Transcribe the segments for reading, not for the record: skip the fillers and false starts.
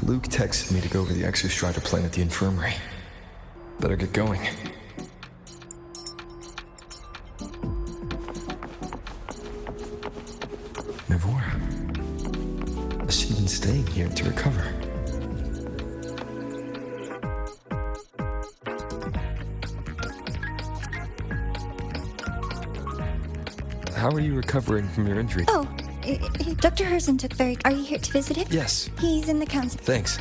Luke texted me to go over the exostrider plan at the infirmary. Better get going. Mivor, has she been staying here to recover? How are you recovering from your injury? Oh, Dr. Herzen took very... Are you here to visit him? Yes. He's in the council. Thanks.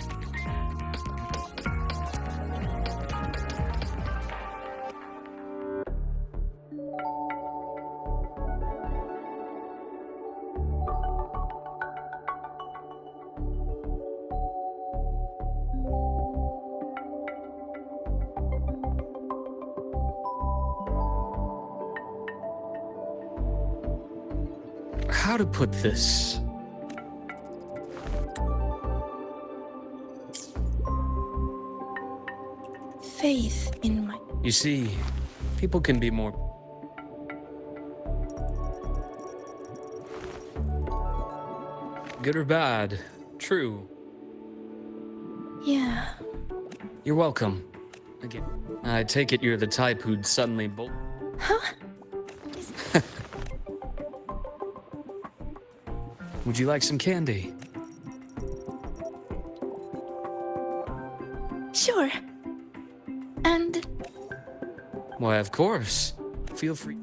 How to put this? Faith in my... You see, people can be more... good or bad. True. Yeah. You're welcome. Again, I take it you're the type who'd suddenly Huh? Would you like some candy? Sure. And... Why, of course. Feel free.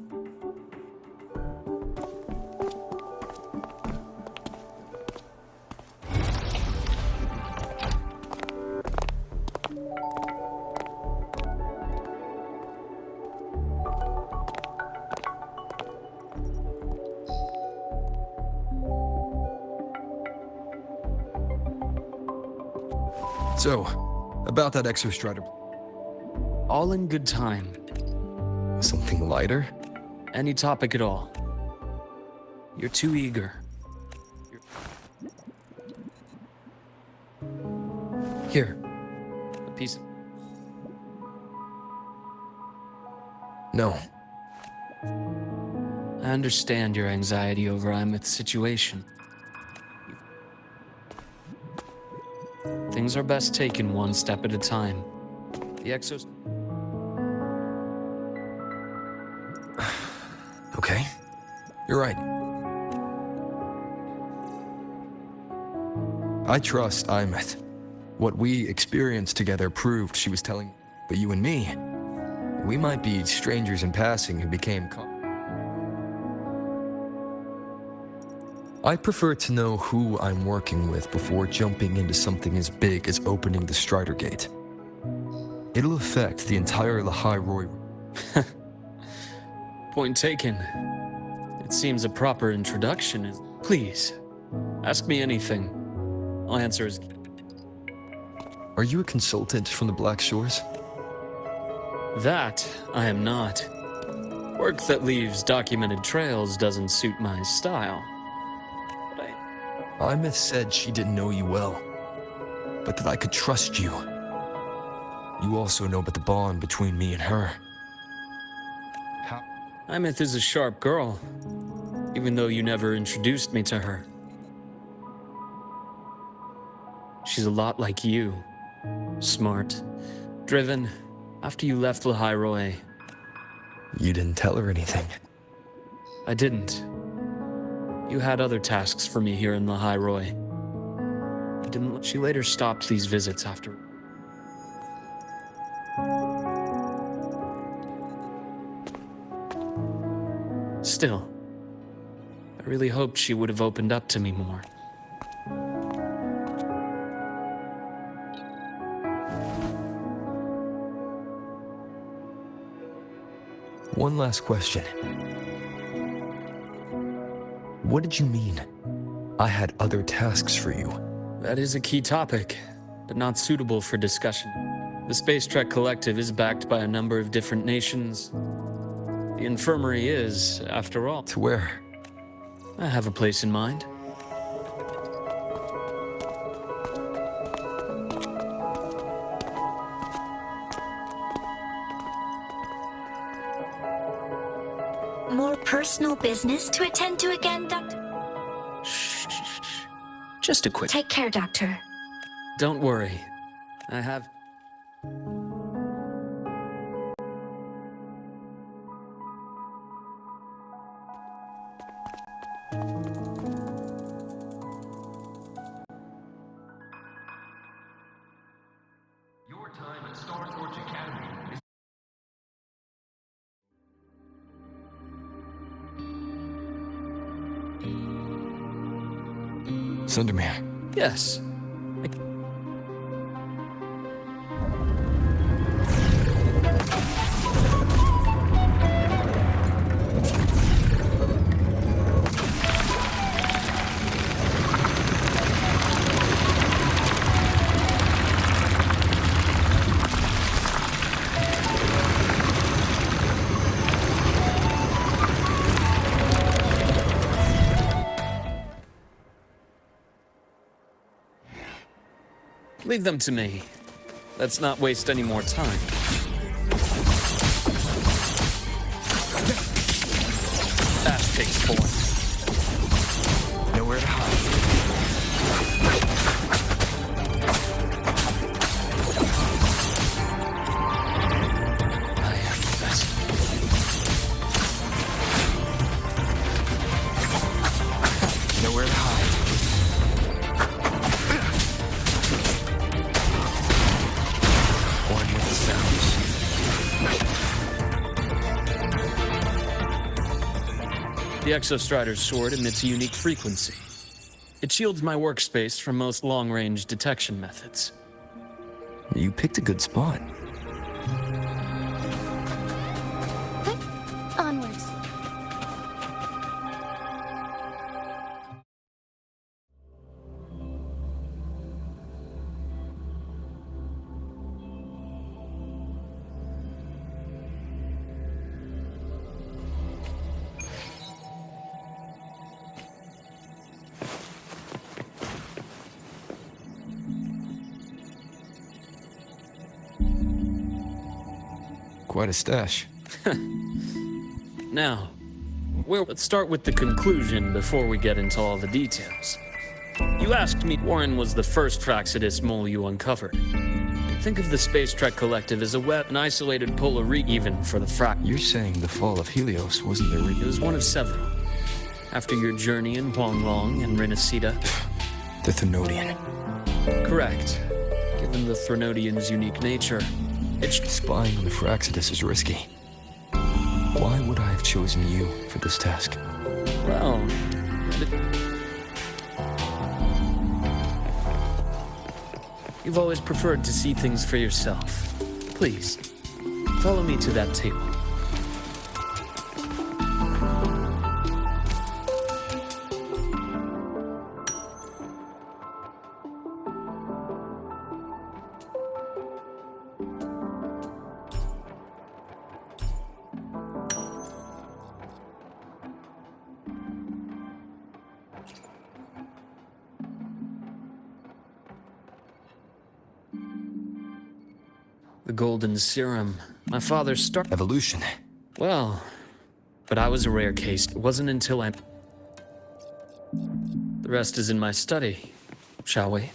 So, about that exostrider. All in good time. Something lighter? Any topic at all. You're too eager. Here. A piece of... No. I understand your anxiety over Imeth's situation. Things are best taken one step at a time. The exos... Okay. You're right. I trust Imeth. What we experienced together proved she was telling... But you and me, we might be strangers in passing who became... I prefer to know who I'm working with before jumping into something as big as opening the Strider Gate. It'll affect the entire Lahai-Roi. Point taken. It seems a proper introduction is... Please, ask me anything. I'll answer as... Are you a consultant from the Black Shores? That I am not. Work that leaves documented trails doesn't suit my style. Imeth said she didn't know you well, but that I could trust you. You also know about the bond between me and her. Imeth is a sharp girl, even though you never introduced me to her. She's a lot like you. Smart, driven. After you left Lahai-Roi, You didn't tell her anything. I didn't. You had other tasks for me here in Lahai-Roi. You didn't. She later stopped these visits after. Still, I really hoped she would have opened up to me more. One last question. What did you mean? I had other tasks for you. That is a key topic, but not suitable for discussion. The Space Trek Collective is backed by a number of different nations. The infirmary is, after all. To where? I have a place in mind. More personal business to attend to again, Doctor? Shh. Just a quick... Take care, Doctor. Don't worry. I have... Your time at Star Torch Academy is... Sundermere. Yes. Leave them to me. Let's not waste any more time. Ash takes form. Nowhere to hide. I am the best. Nowhere to hide. One with the sounds. The Exostrider's sword emits a unique frequency. It shields my workspace from most long-range detection methods. You picked a good spot. Onwards. Quite a stash. Now, let's start with the conclusion before we get into all the details. You asked me if Warren was the first Fraxidus mole you uncovered. Think of the Space Trek Collective as an isolated polar region even for the You're saying the fall of Helios wasn't the It was one of several. After your journey in Huanglong and Renacida. The Thenodian. Correct. Given the Threnodian's unique nature, Spying on the Fraxidus is risky. Why would I have chosen you for this task? well... You've always preferred to see things for yourself. Please, follow me to that table. The golden serum. My father started... Evolution. Well, but I was a rare case. It wasn't until I... The rest is in my study, shall we?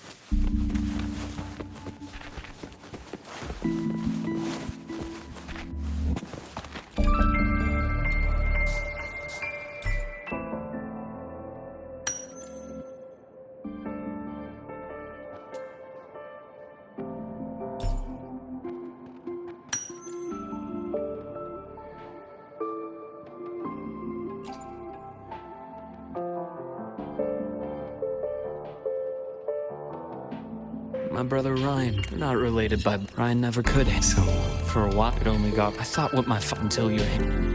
My brother Ryan. We're not related, but Ryan never could. So, For a while, it only got... I thought what my until you hit.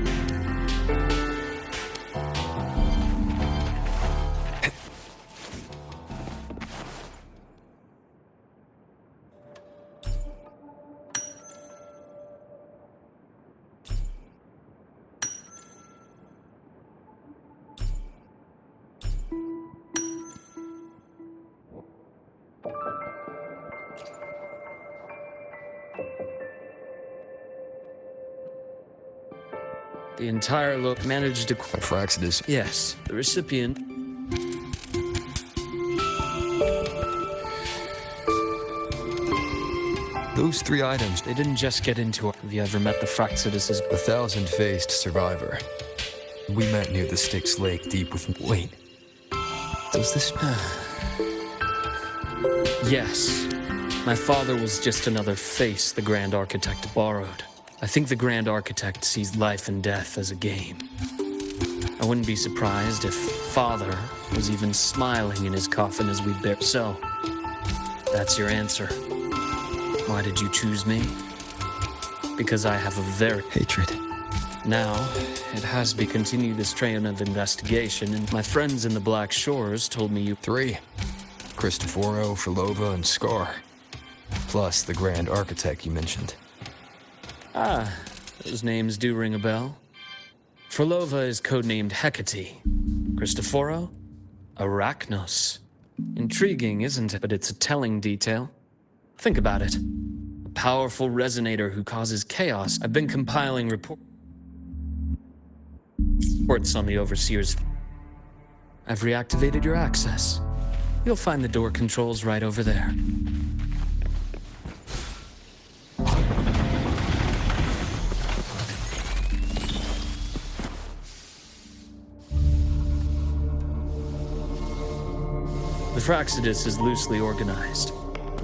The entire look managed to... Fraxidus. Yes, the recipient... Those 3 items, They didn't just get into it. Have you ever met the Fraxidus? a 1,000-faced survivor. We met near the Styx Lake deep with... Wait. Does this... Yes. My father was just another face the Grand Architect borrowed. I think the Grand Architect sees life and death as a game. I wouldn't be surprised if Father was even smiling in his coffin as we bear. So, that's your answer. Why did you choose me? Because I have a very... hatred. Now, it has to continue this train of investigation, and my friends in the Black Shores told me you... 3. Cristoforo, Frolova, and Scar. Plus the Grand Architect you mentioned. Ah, those names do ring a bell. Frolova is codenamed Hecate. Cristoforo? Arachnos. Intriguing, isn't it? But it's a telling detail. Think about it. A powerful resonator who causes chaos. I've been compiling reports on the Overseers. I've reactivated your access. You'll find the door controls right over there. The Fraxidus is loosely organized.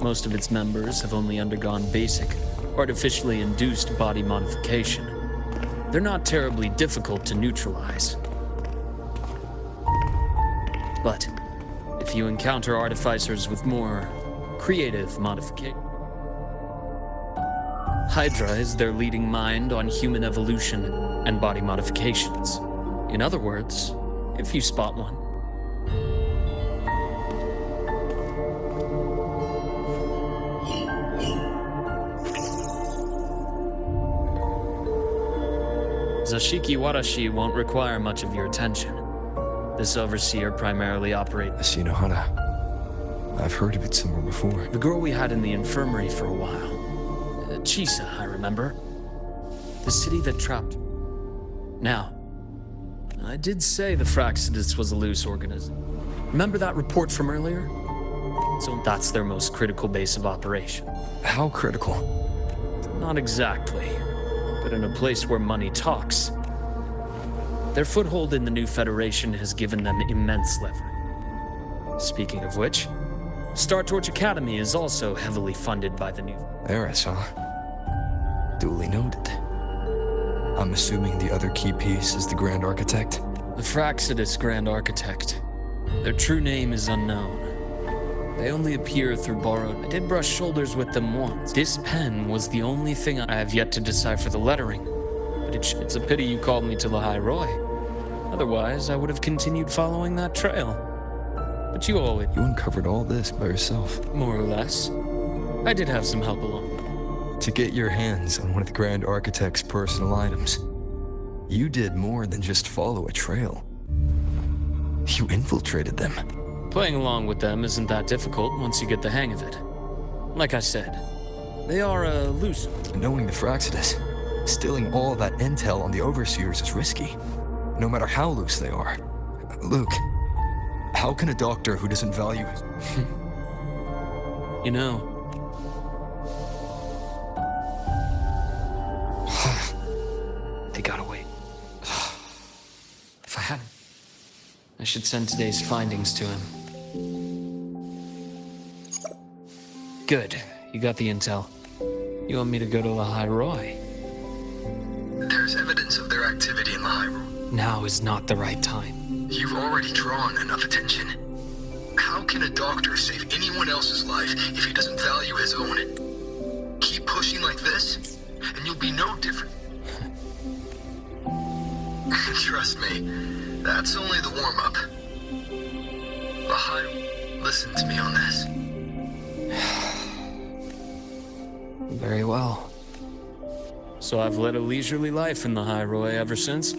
Most of its members have only undergone basic, artificially induced body modification. They're not terribly difficult to neutralize. But if you encounter artificers with more creative modification, Hydra is their leading mind on human evolution and body modifications. In other words, if you spot one. Zashiki Warashi won't require much of your attention. This overseer primarily operates... Ashinohara. I've heard of it somewhere before. The girl we had in the infirmary for a while. Chisa, I remember. The city that trapped... Now, I did say the Fraxidus was a loose organism. Remember that report from earlier? So that's their most critical base of operation. How critical? Not exactly, but in a place where money talks. Their foothold in the new Federation has given them immense leverage. Speaking of which, Star Torch Academy is also heavily funded by the new... Eris, huh? Duly noted. I'm assuming the other key piece is the Grand Architect? The Fraxidus Grand Architect. Their true name is unknown. They only appear through borrowed... I did brush shoulders with them once. This pen was the only thing I have yet to decipher the lettering. But it's a pity you called me to Lahai-Roi. Otherwise, I would have continued following that trail. But you always... You uncovered all this by yourself. More or less. I did have some help along. To get your hands on one of the Grand Architect's personal items, you did more than just follow a trail. You infiltrated them. Playing along with them isn't that difficult once you get the hang of it. Like I said, they are loose. Knowing the Fraxidus, stealing all that intel on the Overseers is risky, no matter how loose they are. Luke, how can a doctor who doesn't value... You know... They got away. If I hadn't, I should send today's findings to him. Good. You got the intel. You want me to go to Lahai-Roi? There's evidence of their activity in Lahai-Roi. Now is not the right time. You've already drawn enough attention. How can a doctor save anyone else's life if he doesn't value his own? Keep pushing like this, and you'll be no different. Trust me, that's only the warm-up. Lahai, listen to me on this. Very well. So I've led a leisurely life in Lahai-Roi ever since.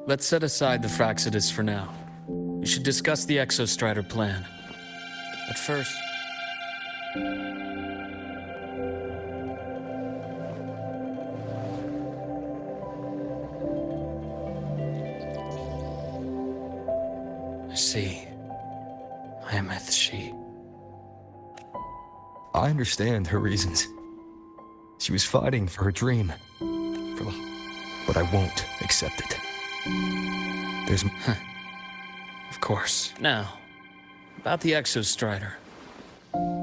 Let's set aside the Fraxidus for now. We should discuss the Exostrider plan. But first... I see. I am at the she. I understand her reasons. She was fighting for her dream. But I won't accept it. There's... Of course. Now, about the Exostrider.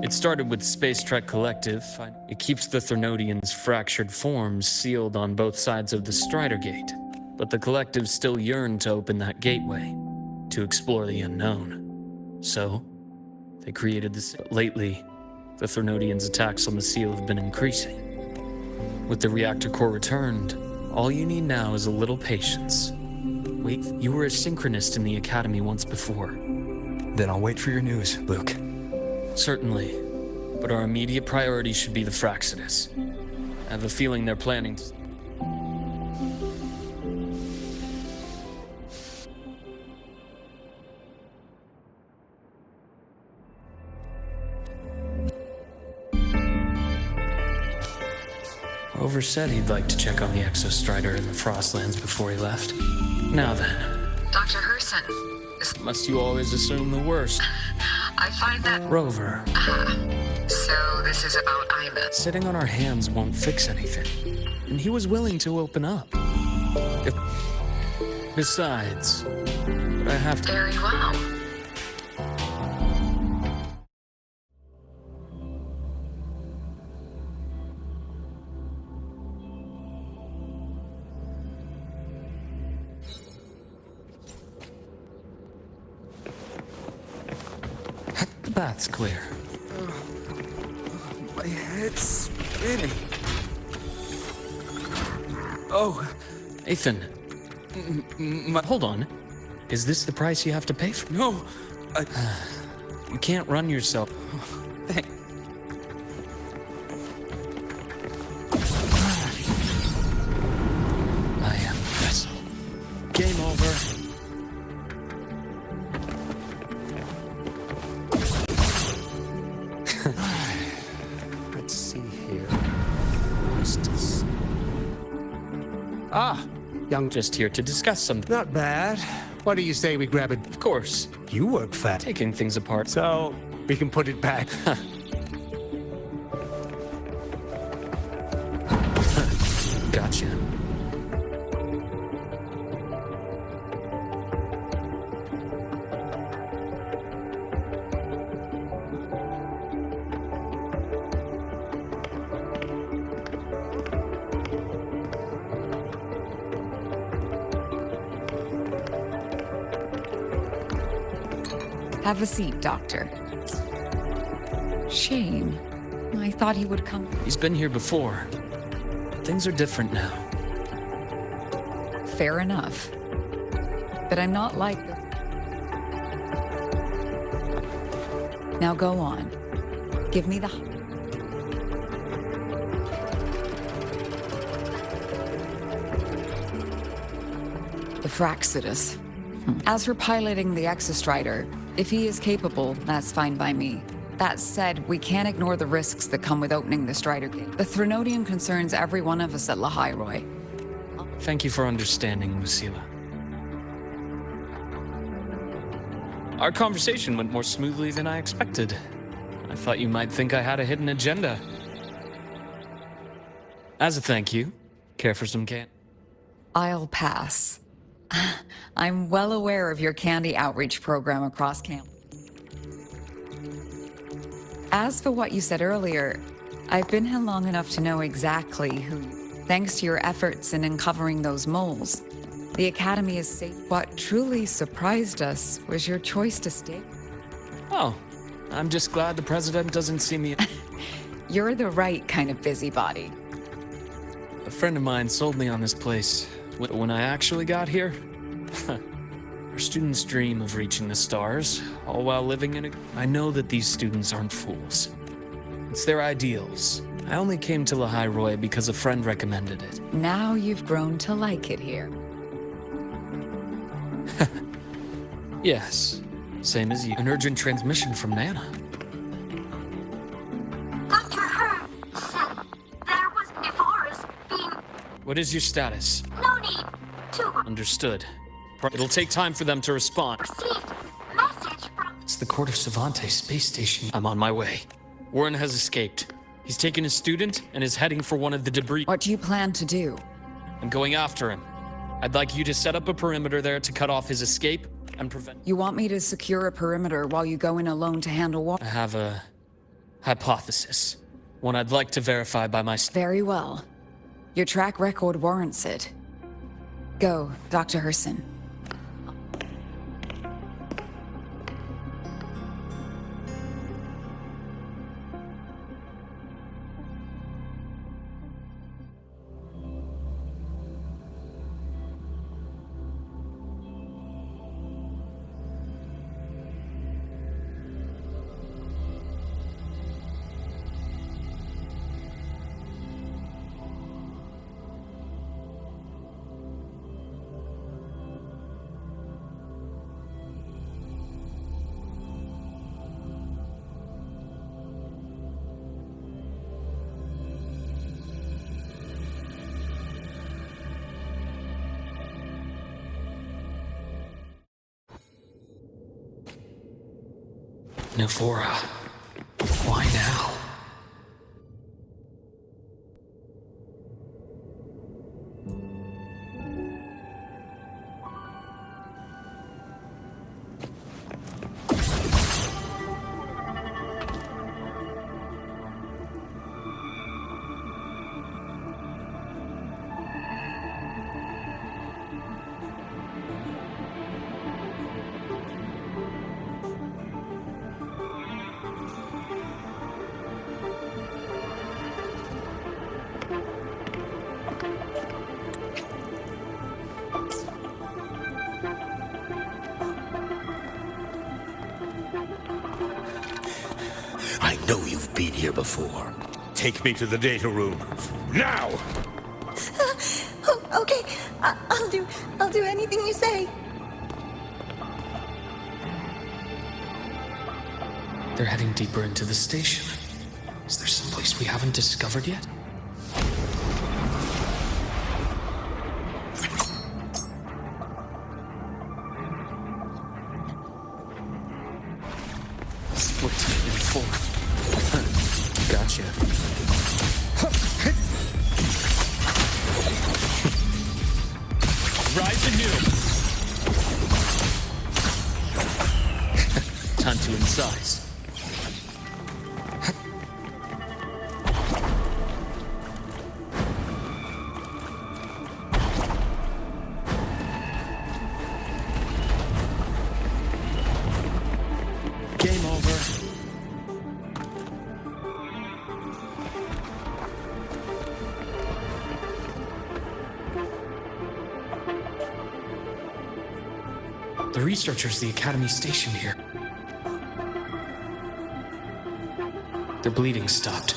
It started with Space Trek Collective. It keeps the Threnodians' fractured forms sealed on both sides of the Strider Gate. But the Collective still yearned to open that gateway, to explore the unknown. So, they created this. Lately, the Threnodians' attacks on the seal have been increasing. With the reactor core returned, all you need now is a little patience. Wait, you were a synchronist in the Academy once before. Then I'll wait for your news, Luke. Certainly, but our immediate priority should be the Fraxidus. I have a feeling they're planning to... Rover said he'd like to check on the Exostrider in the Frostlands before he left. Now then. Dr. Herson. Must you always assume the worst? I find that... Rover. So this is about Ima. Sitting on our hands won't fix anything. And he was willing to open up. Besides, I have to... Very well. The bath's clear. My head's spinning. Oh, Ethan. Hold on. Is this the price you have to pay for? no. You can't run yourself. I am the vessel. Game over. Let's see here. Young, Just here to discuss something. not bad. What do you say we grab it? Of course. You work fat, Taking things apart. so we can put it back. Gotcha. Have a seat, Doctor. Shame. I thought he would come. He's been here before. But things are different now. Fair enough. But I'm not like... Now go on. Give me the... The Fraxidus. As for piloting the Exostrider, if he is capable, that's fine by me. That said, we can't ignore the risks that come with opening the Strider Gate. The Threnodium concerns every one of us at Lahai-Roi. Thank you for understanding, Lucilla. Our conversation went more smoothly than I expected. I thought you might think I had a hidden agenda. As a thank you, care for some candy? I'll pass. I'm well aware of your candy outreach program across campus. As for what you said earlier, I've been here long enough to know exactly who. Thanks to your efforts in uncovering those moles, the Academy is safe. What truly surprised us was your choice to stay. Oh, I'm just glad the president doesn't see me. You're the right kind of busybody. A friend of mine sold me on this place. When I actually got here, our students dream of reaching the stars, all while living in a... I know that these students aren't fools. It's their ideals. I only came to Lahai-Roi because a friend recommended it. Now you've grown to like it here. Yes, same as you. An urgent transmission from Nana. Dr. Herb said there was a virus being... What is your status? No need to Understood. It'll take time for them to respond. receive message from... It's the Court of Savante space station. I'm on my way. Warren has escaped. He's taken a student and is heading for one of the debris. What do you plan to do? I'm going after him. I'd like you to set up a perimeter there to cut off his escape and prevent... You want me to secure a perimeter while you go in alone to handle what? I have a hypothesis. One I'd like to verify by my... Very well. Your track record warrants it. Go, Dr. Herson. Navora. Why now? I know you've been here before. Take me to the data room. Now! Okay, I'll do anything you say. They're heading deeper into the station. Is there someplace we haven't discovered yet? Split in four. Gotcha. Rise anew. Time to incise. Game over. The researchers, the Academy stationed here. Their bleeding stopped.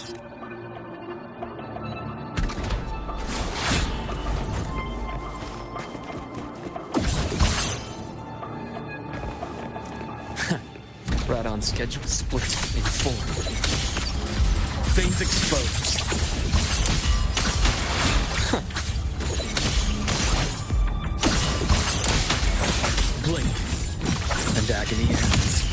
Right on schedule, split in four. Veins exposed. Blink, and agony ends.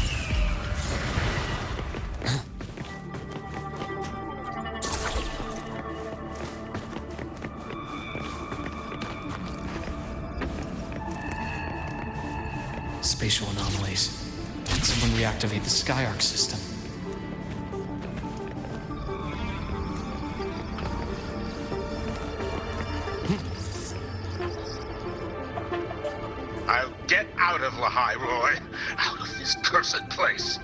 Spatial anomalies. Did someone reactivate the Skyarc system? I'll get out of Lahai-Roi, out of this cursed place.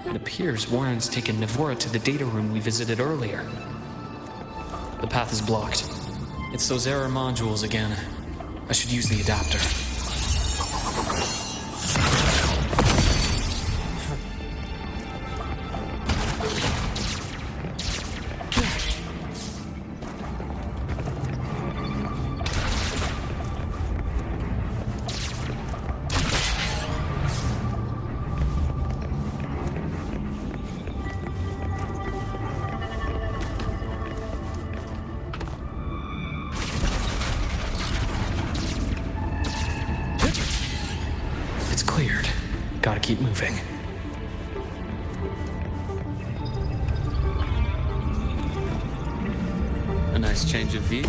It appears Warren's taken Navora to the data room we visited earlier. The path is blocked. It's those error modules again. I should use the adapter. It's cleared. Gotta keep moving. nice change of view.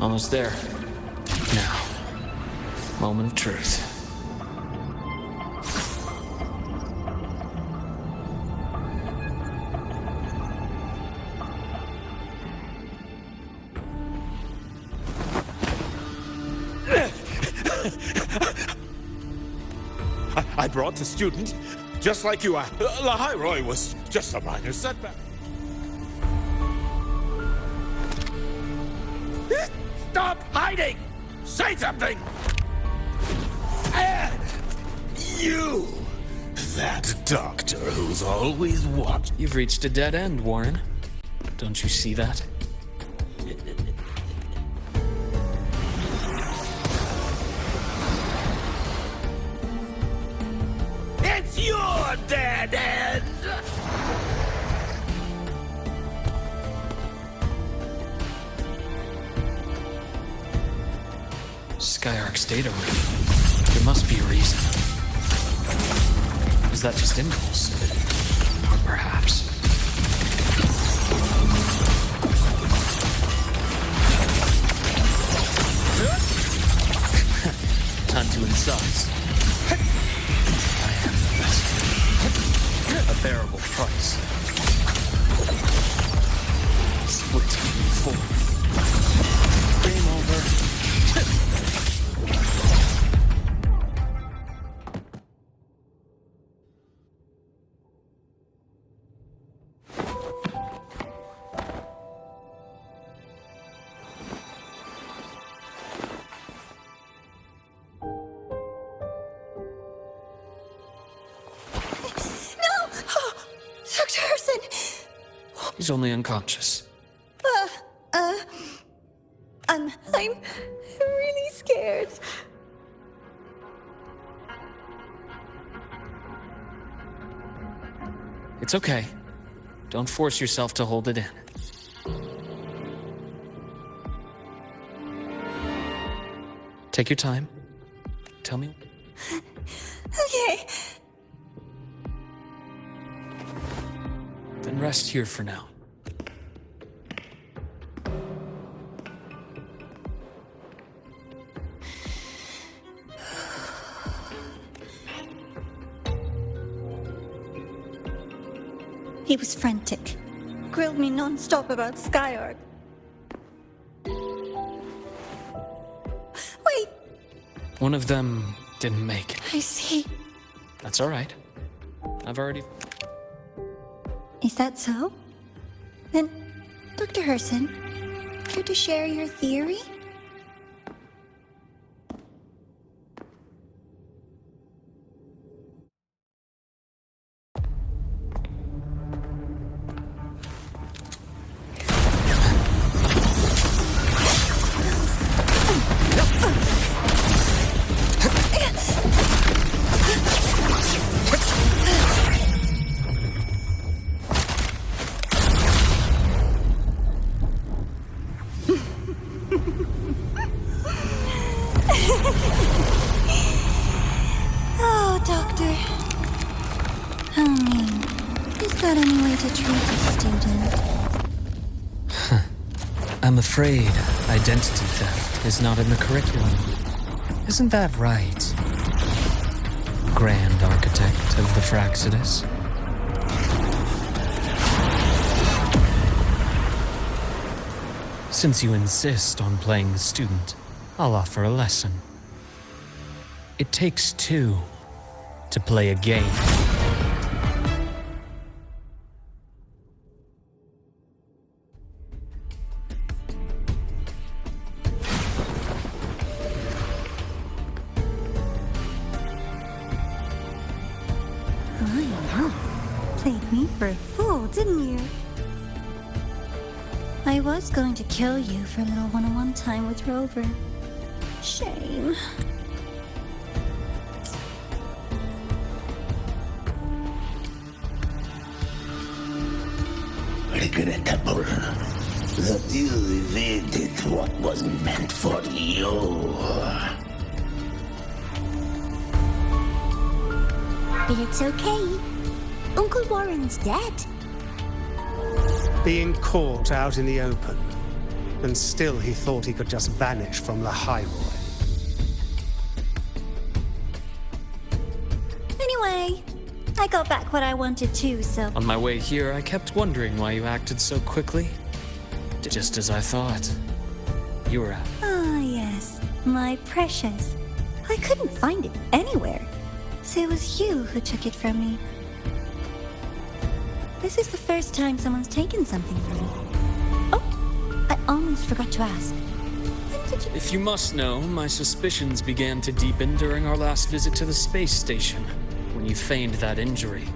Almost there. Now, moment of truth. I brought the student, just like you. Lahai-Roi was just a minor setback. Stop hiding! Say something! You! That doctor who's always watching. You've reached a dead end, Warren. Don't you see that? It's your dead end! Skyark's data room. There must be a reason. Is that just impulse? Or perhaps... Time to incise. I am the best. A bearable price. Split in four. Game over. He's only unconscious. I'm really scared. It's okay. Don't force yourself to hold it in. Take your time. Tell me. Okay. Then rest here for now. He was frantic. Grilled me non-stop about Skyark. Wait! One of them didn't make it. I see. That's all right. I've already... Is that so? Then, Dr. Herson, care to share your theory? Oh, Doctor. How mean. Is that any way to treat a student? I'm afraid identity theft is not in the curriculum. Isn't that right, Grand Architect of the Fraxidus? Since you insist on playing the student, I'll offer a lesson. It takes two to play a game. Played me for a fool, didn't you? I was going to kill you for a little one-on-one time with Rover. Shame. Regrettable that you evaded what was meant for you. But it's okay. Uncle Warren's dead. Being caught out in the open, and still he thought he could just vanish from Lahai-Roi. Anyway, I got back what I wanted too, so... On my way here, I kept wondering why you acted so quickly. Just as I thought. You were out. Ah, yes. My precious. I couldn't find it anywhere. So it was you who took it from me. This is the first time someone's taken something from me. Oh, I almost forgot to ask. When did you... If you must know, my suspicions began to deepen during our last visit to the space station, when you feigned that injury.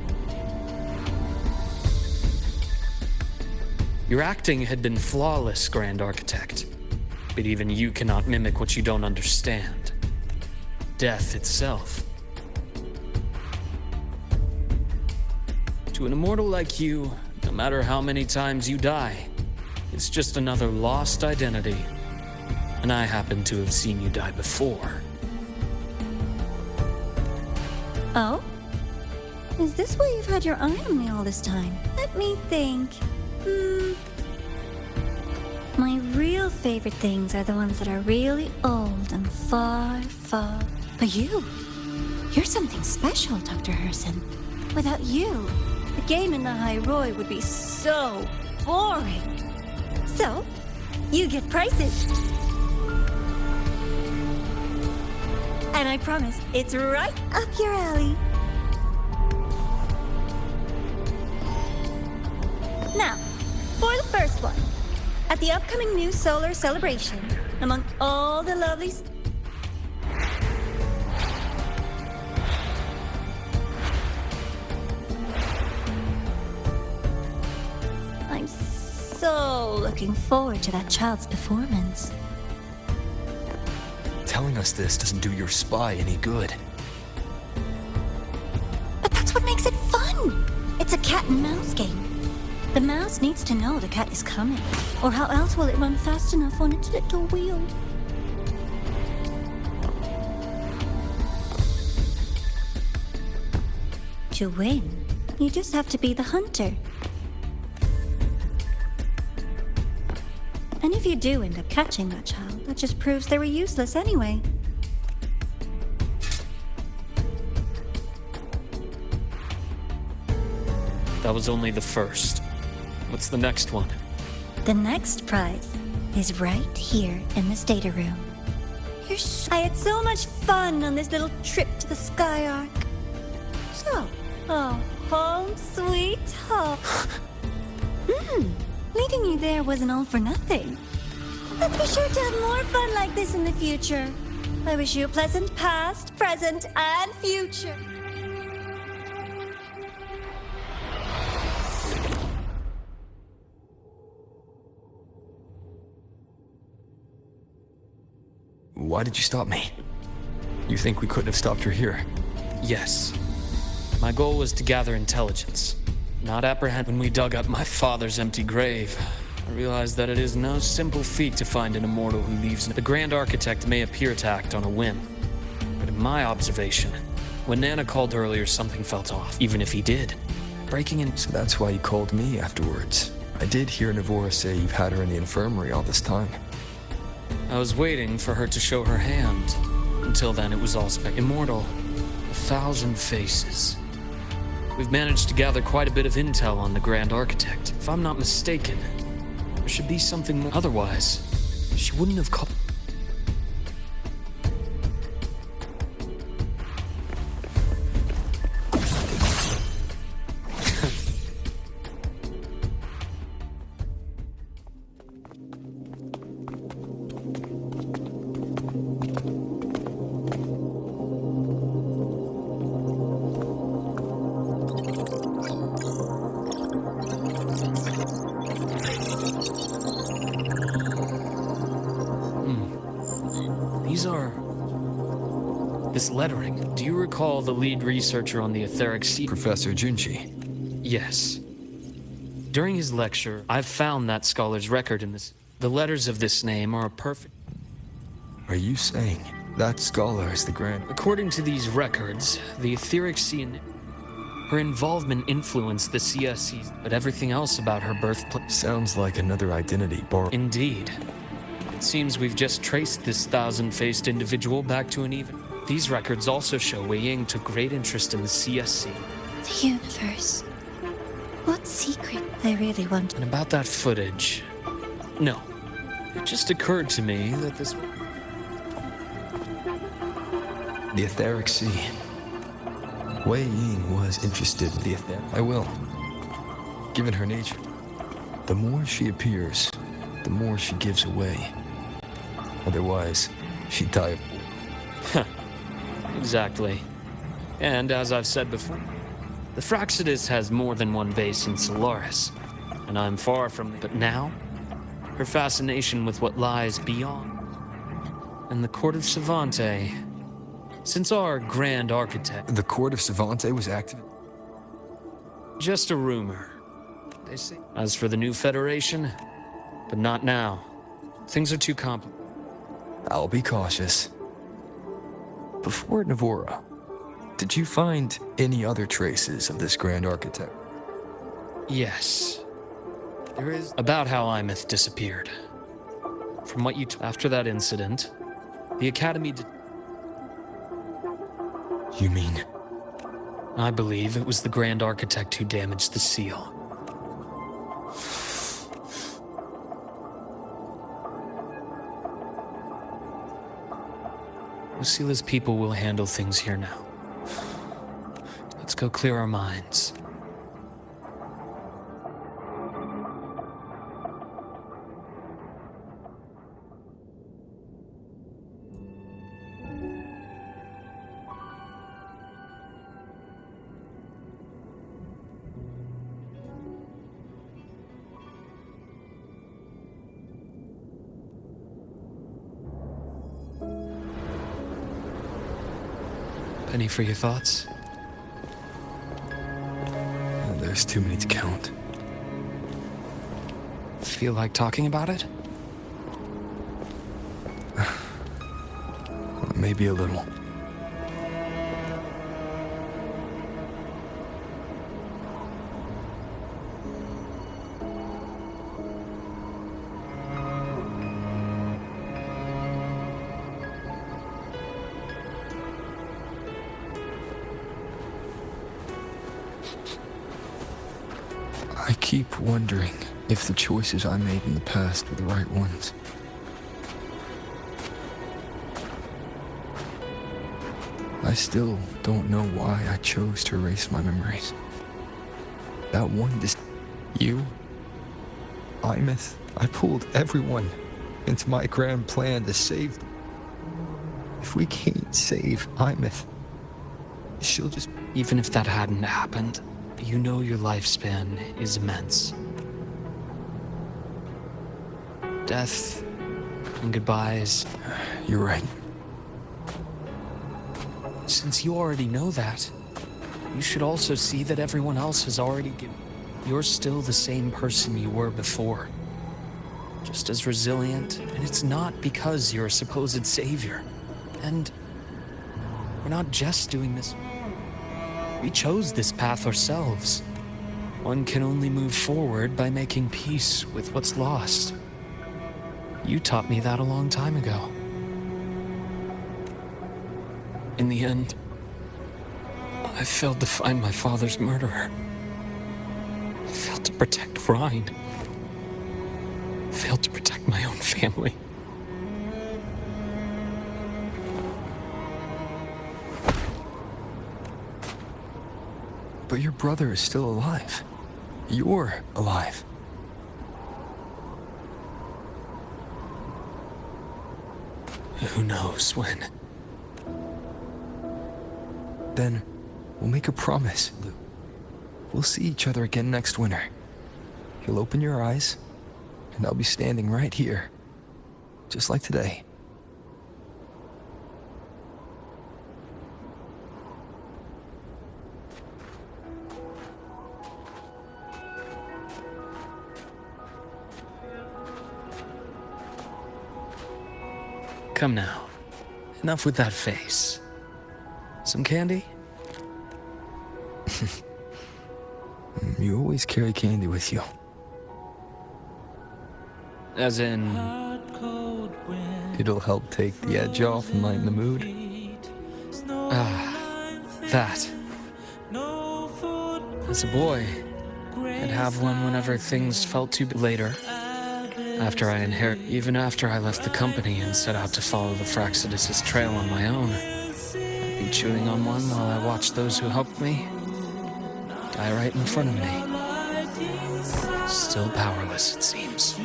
Your acting had been flawless, Grand Architect. But even you cannot mimic what you don't understand. Death itself. To an immortal like you, no matter how many times you die, it's just another lost identity. And I happen to have seen you die before. Oh? Is this why you've had your eye on me all this time? Let me think. My real favorite things are the ones that are really old and far, far... But you're something special, Dr. Herson. Without you, the game in Lahai-Roi would be so boring. So, you get prizes. And I promise, it's right up your alley. Now, for the first one, at the upcoming new solar celebration, among all the lovely... I'm so looking forward to that child's performance. Telling us this doesn't do your spy any good. But that's what makes it fun! It's a cat and mouse game. The mouse needs to know the cat is coming, or how else will it run fast enough on its little wheel? To win, you just have to be the hunter. And if you do end up catching that child, that just proves they were useless anyway. That was only the first. What's the next one? The next prize is right here in this data room. I had so much fun on this little trip to the Sky Arc. So, home sweet home. Leaving you there wasn't all for nothing. Let's be sure to have more fun like this in the future. I wish you a pleasant past, present, and future. Why did you stop me? You think we couldn't have stopped her here? Yes. My goal was to gather intelligence, not apprehend. When we dug up my father's empty grave, I realized that it is no simple feat to find an immortal who leaves. The Grand Architect may appear to act on a whim, but in my observation, when Nana called earlier, something felt off, even if he did. Breaking in... So that's why you called me afterwards. I did hear Navora say you've had her in the infirmary all this time. I was waiting for her to show her hand. Until then, it was all immortal. 1,000 faces. We've managed to gather quite a bit of intel on the Grand Architect. If I'm not mistaken, there should be something more. Otherwise, she wouldn't have called... This lettering. Do you recall the lead researcher on the etheric sea? Professor Junji. Yes. During his lecture, I've found that scholar's record in this. The letters of this name are a perfect... Are you saying that scholar is the Grand... According to these records, the etheric sea... Her involvement influenced the CSC, but everything else about her birthplace. Sounds like another identity borrowed. Indeed. It seems we've just traced this thousand-faced individual back to an even. These records also show Wei Ying took great interest in the CSC. The universe. What secret they really want? And about that footage. No. It just occurred to me that this. The etheric sea. Wei Ying was interested in the etheric. I will. Given her nature, the more she appears, the more she gives away. Otherwise, she'd die of. Exactly. And as I've said before, the Fraxidus has more than one base in Solaris, and I'm far from it. But now, her fascination with what lies beyond, and the Court of Savante, since our Grand Architect. The Court of Savante was active. Just a rumor, they say. As for the new Federation, but not now. Things are too complicated. I'll be cautious. Before Navora, did you find any other traces of this Grand Architect? Yes. There is. About how Imeth disappeared. From what you after that incident, the Academy did. You mean? I believe it was the Grand Architect who damaged the seal. Lucila's people will handle things here now. Let's go clear our minds. Penny for your thoughts? There's too many to count. Feel like talking about it? Maybe a little. I keep wondering if the choices I made in the past were the right ones. I still don't know why I chose to erase my memories. That one you, Imeth, I pulled everyone into my grand plan to save them. If we can't save Imeth, she'll just... Even if that hadn't happened, you know your lifespan is immense. Death and goodbyes. You're right. Since you already know that, you should also see that everyone else has already given. You're still the same person you were before. Just as resilient, and it's not because you're a supposed savior. And we're not just doing this. We chose this path ourselves. One can only move forward by making peace with what's lost. You taught me that a long time ago. In the end, I failed to find my father's murderer. I failed to protect Rhine. I failed to protect my own family. But your brother is still alive. You're alive. Who knows when? Then we'll make a promise, Luke. We'll see each other again next winter. You'll open your eyes, and I'll be standing right here, just like today. Come now. Enough with that face. Some candy? You always carry candy with you. As in, It'll help take the edge off and lighten the mood. that. As a boy, I'd have one whenever things felt too big. Later, after I inherit, even after I left the company and set out to follow the Fraxidus' trail on my own, I'd be chewing on one while I watched those who helped me die right in front of me. Still powerless, it seems.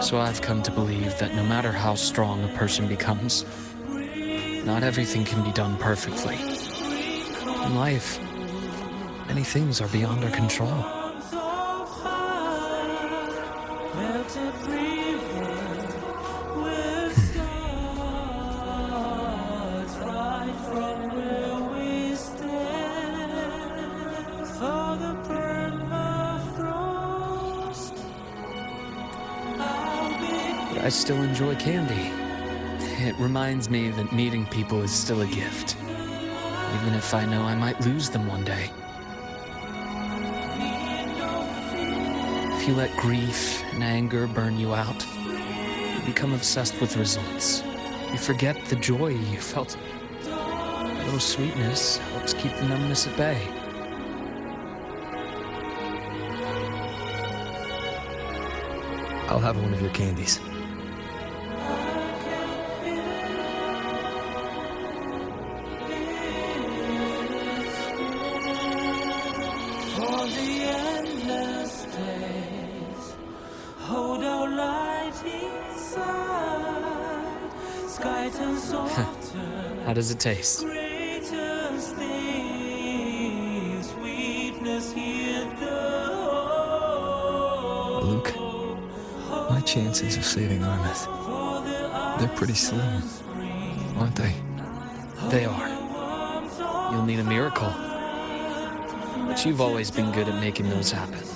So I've come to believe that no matter how strong a person becomes, not everything can be done perfectly. In life, many things are beyond our control. But I still enjoy candy. It reminds me that meeting people is still a gift, even if I know I might lose them one day. If you let grief and anger burn you out, you become obsessed with results. You forget the joy you felt. A little sweetness helps keep the numbness at bay. I'll have one of your candies. How does it taste? Luke, my chances of saving Armith, they're pretty slim, aren't they? They are. You'll need a miracle. But you've always been good at making those happen.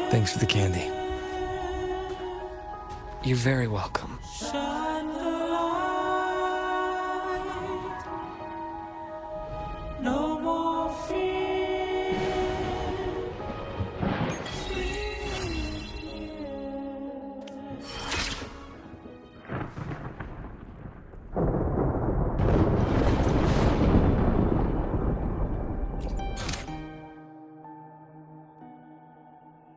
Thanks for the candy. You're very welcome.